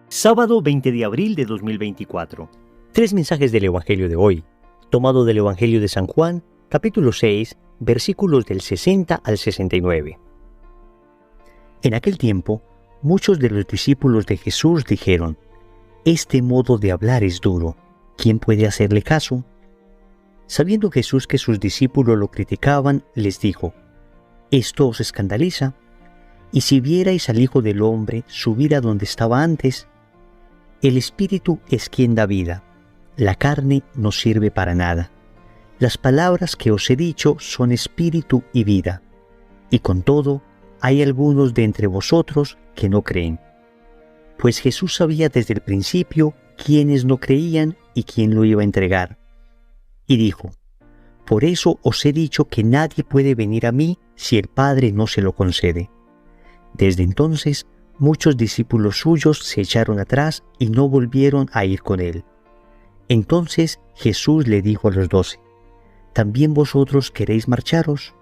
Sábado 20 de abril de 2024. Tres mensajes del Evangelio de hoy, tomado del Evangelio de San Juan, capítulo 6, versículos del 60 al 69. En aquel tiempo, muchos de los discípulos de Jesús dijeron: «Este modo de hablar es duro. ¿Quién puede hacerle caso?». Sabiendo Jesús que sus discípulos lo criticaban, les dijo: «¿Esto os escandaliza? Y si vierais al Hijo del Hombre subir a donde estaba antes, el Espíritu es quien da vida, la carne no sirve para nada. Las palabras que os he dicho son espíritu y vida, y con todo hay algunos de entre vosotros que no creen». Pues Jesús sabía desde el principio quiénes no creían y quién lo iba a entregar. Y dijo: «Por eso os he dicho que nadie puede venir a mí si el Padre no se lo concede». Desde entonces, muchos discípulos suyos se echaron atrás y no volvieron a ir con él. Entonces Jesús le dijo a los 12: «¿También vosotros queréis marcharos?».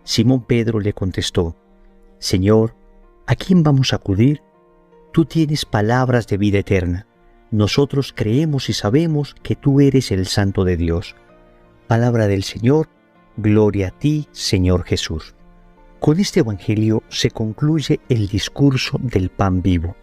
Simón Pedro le contestó: «Señor, ¿a quién vamos a acudir? Tú tienes palabras de vida eterna. Nosotros creemos y sabemos que tú eres el Santo de Dios». Palabra del Señor. Gloria a ti, Señor Jesús. Con este Evangelio se concluye el discurso del pan vivo,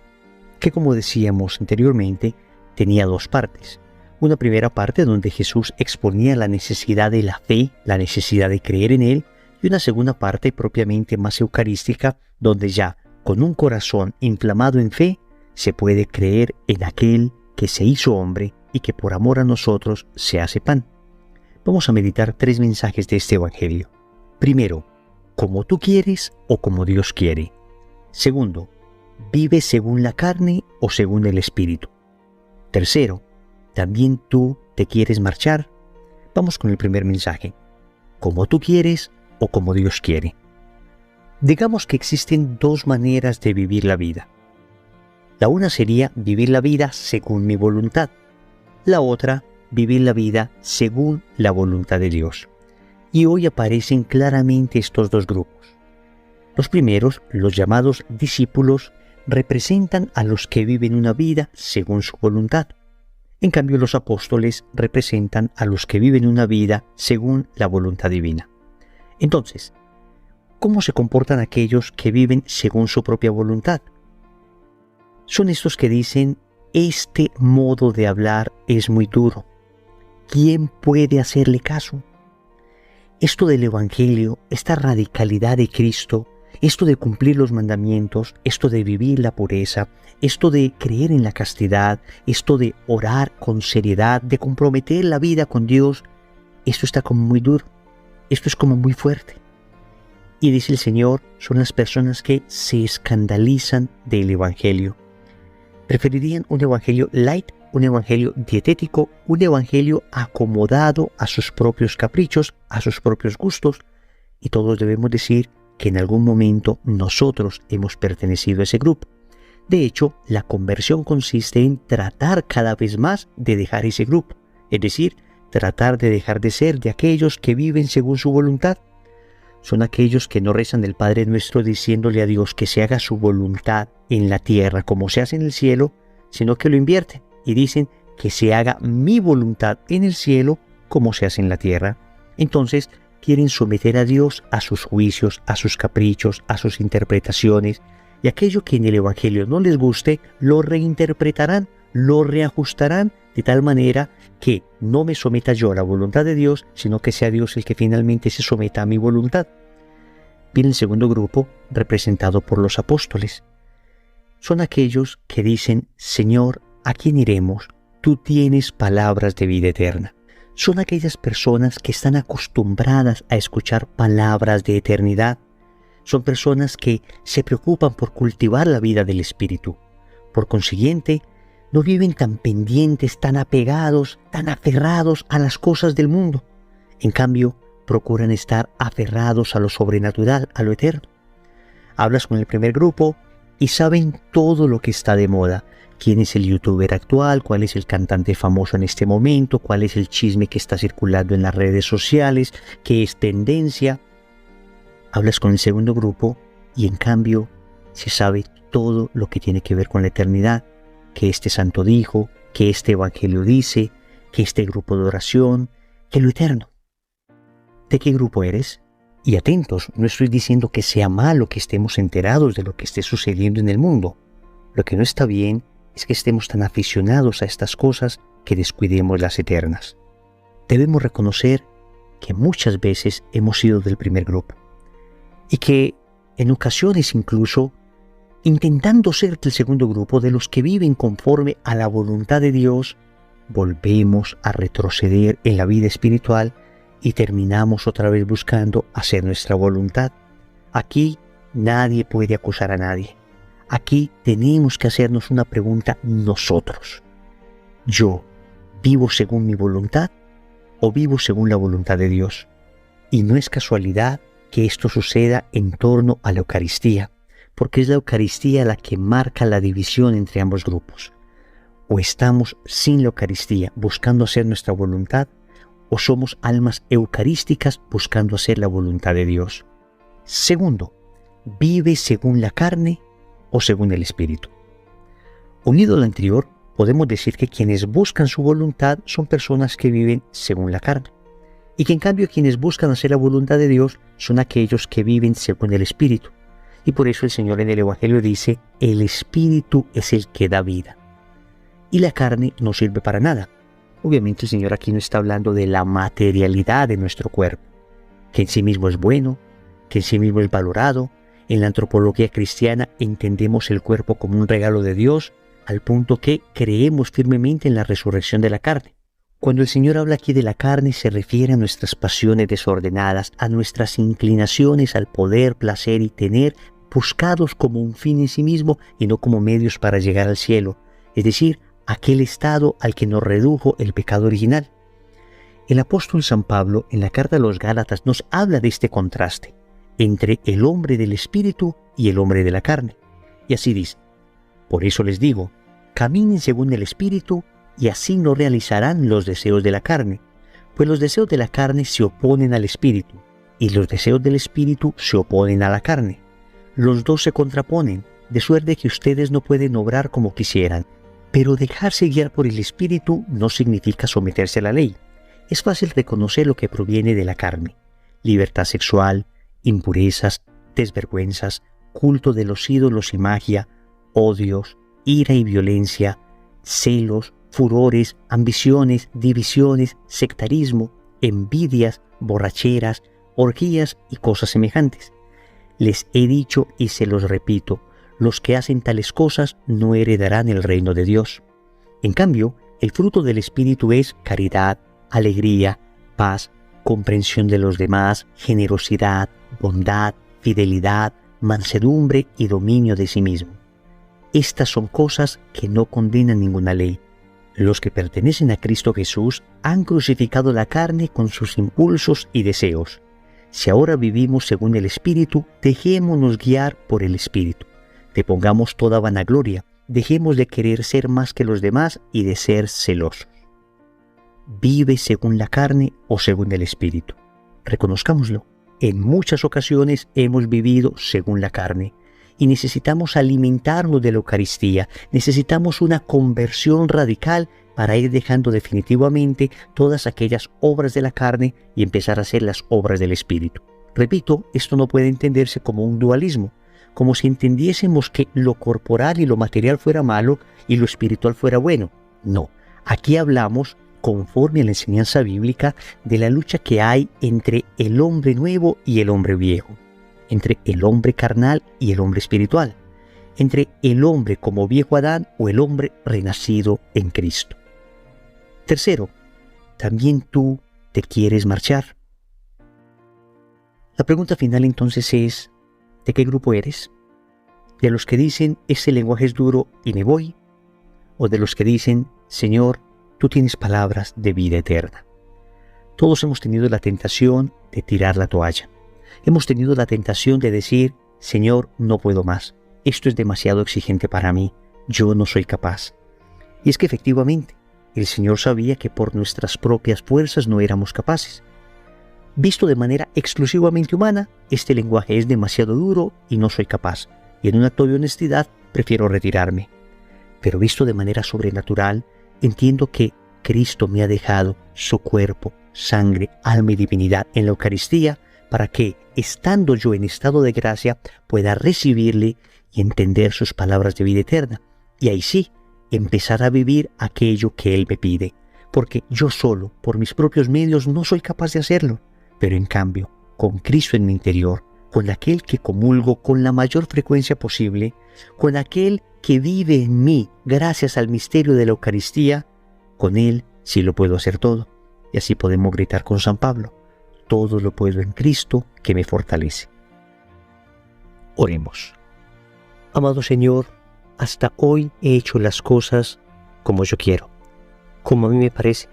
que, como decíamos anteriormente, tenía dos partes. Una primera parte donde Jesús exponía la necesidad de la fe, la necesidad de creer en Él, y una segunda parte propiamente más eucarística, donde ya, con un corazón inflamado en fe, se puede creer en aquel que se hizo hombre y que por amor a nosotros se hace pan. Vamos a meditar tres mensajes de este Evangelio. Primero, como tú quieres o como Dios quiere. Segundo, vive según la carne o según el Espíritu. Tercero, ¿también tú te quieres marchar? Vamos con el primer mensaje. Como tú quieres o como Dios quiere. Digamos que existen dos maneras de vivir la vida. La una sería vivir la vida según mi voluntad. La otra, vivir la vida según la voluntad de Dios. Y hoy aparecen claramente estos dos grupos. Los primeros, los llamados discípulos, representan a los que viven una vida según su voluntad. En cambio, los apóstoles representan a los que viven una vida según la voluntad divina. Entonces, ¿cómo se comportan aquellos que viven según su propia voluntad? Son estos que dicen: «Este modo de hablar es muy duro. ¿Quién puede hacerle caso?». Esto del Evangelio, esta radicalidad de Cristo, esto de cumplir los mandamientos, esto de vivir la pureza, esto de creer en la castidad, esto de orar con seriedad, de comprometer la vida con Dios, esto está como muy duro, esto es como muy fuerte. Y dice el Señor, son las personas que se escandalizan del Evangelio. Preferirían un Evangelio light, un Evangelio dietético, un Evangelio acomodado a sus propios caprichos, a sus propios gustos. Y todos debemos decir que en algún momento nosotros hemos pertenecido a ese grupo. De hecho, la conversión consiste en tratar cada vez más de dejar ese grupo, es decir, tratar de dejar de ser de aquellos que viven según su voluntad. Son aquellos que no rezan del Padre Nuestro diciéndole a Dios que se haga su voluntad en la tierra como se hace en el cielo, sino que lo invierten y dicen que se haga mi voluntad en el cielo como se hace en la tierra. Entonces quieren someter a Dios a sus juicios, a sus caprichos, a sus interpretaciones, y aquello que en el Evangelio no les guste lo reinterpretarán, lo reajustarán de tal manera que no me someta yo a la voluntad de Dios, sino que sea Dios el que finalmente se someta a mi voluntad. Viene el segundo grupo, representado por los apóstoles. Son aquellos que dicen: «Señor, ¿a quién iremos? Tú tienes palabras de vida eterna». Son aquellas personas que están acostumbradas a escuchar palabras de eternidad. Son personas que se preocupan por cultivar la vida del Espíritu. Por consiguiente, no viven tan pendientes, tan apegados, tan aferrados a las cosas del mundo. En cambio, procuran estar aferrados a lo sobrenatural, a lo eterno. Hablas con el primer grupo y saben todo lo que está de moda. ¿Quién es el youtuber actual? ¿Cuál es el cantante famoso en este momento? ¿Cuál es el chisme que está circulando en las redes sociales? ¿Qué es tendencia? Hablas con el segundo grupo y en cambio se sabe todo lo que tiene que ver con la eternidad. que este santo dijo, que este evangelio dice, que este grupo de oración, que lo eterno. ¿De qué grupo eres? Y atentos, no estoy diciendo que sea malo que estemos enterados de lo que esté sucediendo en el mundo. Lo que no está bien es que estemos tan aficionados a estas cosas que descuidemos las eternas. Debemos reconocer que muchas veces hemos sido del primer grupo y que en ocasiones incluso intentando ser del segundo grupo de los que viven conforme a la voluntad de Dios, volvemos a retroceder en la vida espiritual y terminamos otra vez buscando hacer nuestra voluntad. Aquí nadie puede acusar a nadie. Aquí tenemos que hacernos una pregunta nosotros. ¿Yo vivo según mi voluntad o vivo según la voluntad de Dios? Y no es casualidad que esto suceda en torno a la Eucaristía, porque es la Eucaristía la que marca la división entre ambos grupos. O estamos sin la Eucaristía buscando hacer nuestra voluntad, o somos almas eucarísticas buscando hacer la voluntad de Dios. Segundo, ¿vive según la carne o según el Espíritu? Unido a lo anterior, podemos decir que quienes buscan su voluntad son personas que viven según la carne, y que en cambio quienes buscan hacer la voluntad de Dios son aquellos que viven según el Espíritu. Y por eso el Señor en el Evangelio dice, el Espíritu es el que da vida, y la carne no sirve para nada. Obviamente el Señor aquí no está hablando de la materialidad de nuestro cuerpo, que en sí mismo es bueno, que en sí mismo es valorado. En la antropología cristiana entendemos el cuerpo como un regalo de Dios, al punto que creemos firmemente en la resurrección de la carne. Cuando el Señor habla aquí de la carne, se refiere a nuestras pasiones desordenadas, a nuestras inclinaciones al poder, placer y tener, buscados como un fin en sí mismo y no como medios para llegar al cielo, es decir, aquel estado al que nos redujo el pecado original. El apóstol San Pablo, en la carta a los Gálatas, nos habla de este contraste entre el hombre del Espíritu y el hombre de la carne. Y así dice, por eso les digo, caminen según el Espíritu y así no realizarán los deseos de la carne, pues los deseos de la carne se oponen al Espíritu y los deseos del Espíritu se oponen a la carne. Los dos se contraponen, de suerte que ustedes no pueden obrar como quisieran. Pero dejarse guiar por el Espíritu no significa someterse a la ley. Es fácil reconocer lo que proviene de la carne: libertad sexual, impurezas, desvergüenzas, culto de los ídolos y magia, odios, ira y violencia, celos, furores, ambiciones, divisiones, sectarismo, envidias, borracheras, orgías y cosas semejantes. Les he dicho y se los repito, los que hacen tales cosas no heredarán el reino de Dios. En cambio, el fruto del Espíritu es caridad, alegría, paz, comprensión de los demás, generosidad, bondad, fidelidad, mansedumbre y dominio de sí mismo. Estas son cosas que no condenan ninguna ley. Los que pertenecen a Cristo Jesús han crucificado la carne con sus impulsos y deseos. Si ahora vivimos según el Espíritu, dejémonos guiar por el Espíritu. Depongamos toda vanagloria, dejemos de querer ser más que los demás y de ser celosos. ¿Vive según la carne o según el Espíritu? Reconozcámoslo. En muchas ocasiones hemos vivido según la carne y necesitamos alimentarnos de la Eucaristía, necesitamos una conversión radical para ir dejando definitivamente todas aquellas obras de la carne y empezar a hacer las obras del Espíritu. Repito, esto no puede entenderse como un dualismo, como si entendiésemos que lo corporal y lo material fuera malo y lo espiritual fuera bueno. No, aquí hablamos, conforme a la enseñanza bíblica, de la lucha que hay entre el hombre nuevo y el hombre viejo, entre el hombre carnal y el hombre espiritual, entre el hombre como viejo Adán o el hombre renacido en Cristo. Tercero, ¿también tú te quieres marchar? La pregunta final entonces es, ¿de qué grupo eres? ¿De los que dicen, este lenguaje es duro y me voy? ¿O de los que dicen, Señor, tú tienes palabras de vida eterna? Todos hemos tenido la tentación de tirar la toalla. Hemos tenido la tentación de decir, Señor, no puedo más. Esto es demasiado exigente para mí. Yo no soy capaz. Y es que efectivamente, el Señor sabía que por nuestras propias fuerzas no éramos capaces. Visto de manera exclusivamente humana, este lenguaje es demasiado duro y no soy capaz. Y en un acto de honestidad prefiero retirarme. pero visto de manera sobrenatural, entiendo que Cristo me ha dejado su cuerpo, sangre, alma y divinidad en la Eucaristía para que, estando yo en estado de gracia, pueda recibirle y entender sus palabras de vida eterna. Y ahí sí, empezar a vivir aquello que Él me pide, porque yo solo, por mis propios medios, no soy capaz de hacerlo. Pero en cambio, con Cristo en mi interior, con aquel que comulgo con la mayor frecuencia posible, con aquel que vive en mí gracias al misterio de la Eucaristía, con Él sí lo puedo hacer todo. Y así podemos gritar con San Pablo: todo lo puedo en Cristo que me fortalece. Oremos. Amado Señor, hasta hoy he hecho las cosas como yo quiero, como a mí me parece,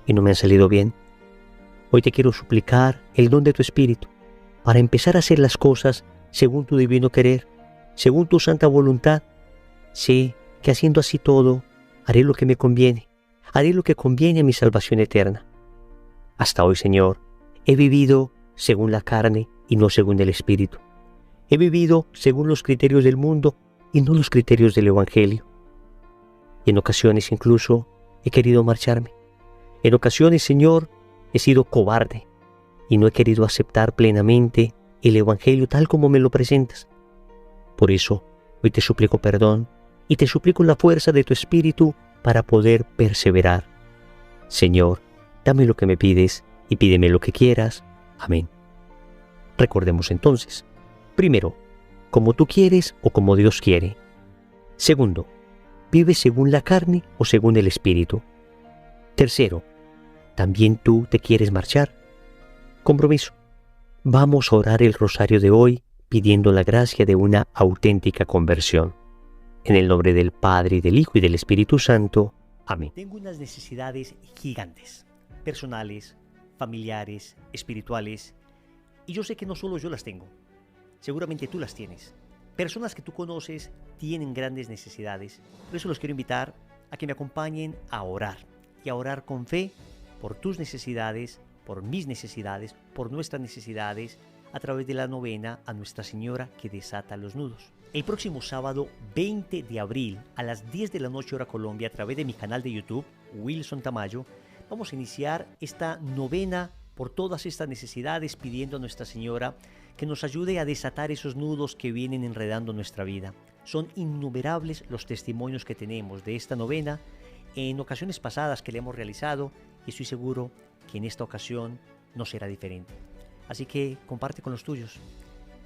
y no me han salido bien. Hoy te quiero suplicar el don de tu Espíritu para empezar a hacer las cosas según tu divino querer, según tu santa voluntad. Sé que haciendo así todo, haré lo que me conviene, haré lo que conviene a mi salvación eterna. Hasta hoy, Señor, he vivido según la carne y no según el Espíritu. He vivido según los criterios del mundo y no los criterios del Evangelio. Y en ocasiones incluso he querido marcharme. En ocasiones, Señor, he sido cobarde y no he querido aceptar plenamente el Evangelio tal como me lo presentas. Por eso, hoy te suplico perdón y te suplico la fuerza de tu Espíritu para poder perseverar. Señor, dame lo que me pides y pídeme lo que quieras. Amén. Recordemos entonces: primero, como tú quieres o como Dios quiere. Segundo, vive según la carne o según el Espíritu. Tercero, ¿también tú te quieres marchar? Compromiso. Vamos a orar el rosario de hoy pidiendo la gracia de una auténtica conversión. En el nombre del Padre, y del Hijo y del Espíritu Santo. Amén. Tengo unas necesidades gigantes, personales, familiares, espirituales, y yo sé que no solo yo las tengo, seguramente tú las tienes. Personas que tú conoces tienen grandes necesidades, por eso los quiero invitar a que me acompañen a orar, y a orar con fe por tus necesidades, por mis necesidades, por nuestras necesidades, a través de la novena a Nuestra Señora que desata los nudos. El próximo sábado 20 de abril a las 10 de la noche hora Colombia, a través de mi canal de YouTube, Wilson Tamayo, vamos a iniciar esta novena por todas estas necesidades, pidiendo a Nuestra Señora que nos ayude a desatar esos nudos que vienen enredando nuestra vida. Son innumerables los testimonios que tenemos de esta novena en ocasiones pasadas que le hemos realizado, y estoy seguro que en esta ocasión no será diferente. Así que comparte con los tuyos.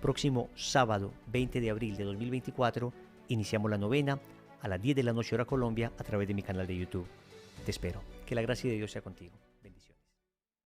Próximo sábado 20 de abril de 2024 iniciamos la novena a las 10 de la noche hora Colombia a través de mi canal de YouTube. Te espero. Que la gracia de Dios sea contigo. Bendiciones.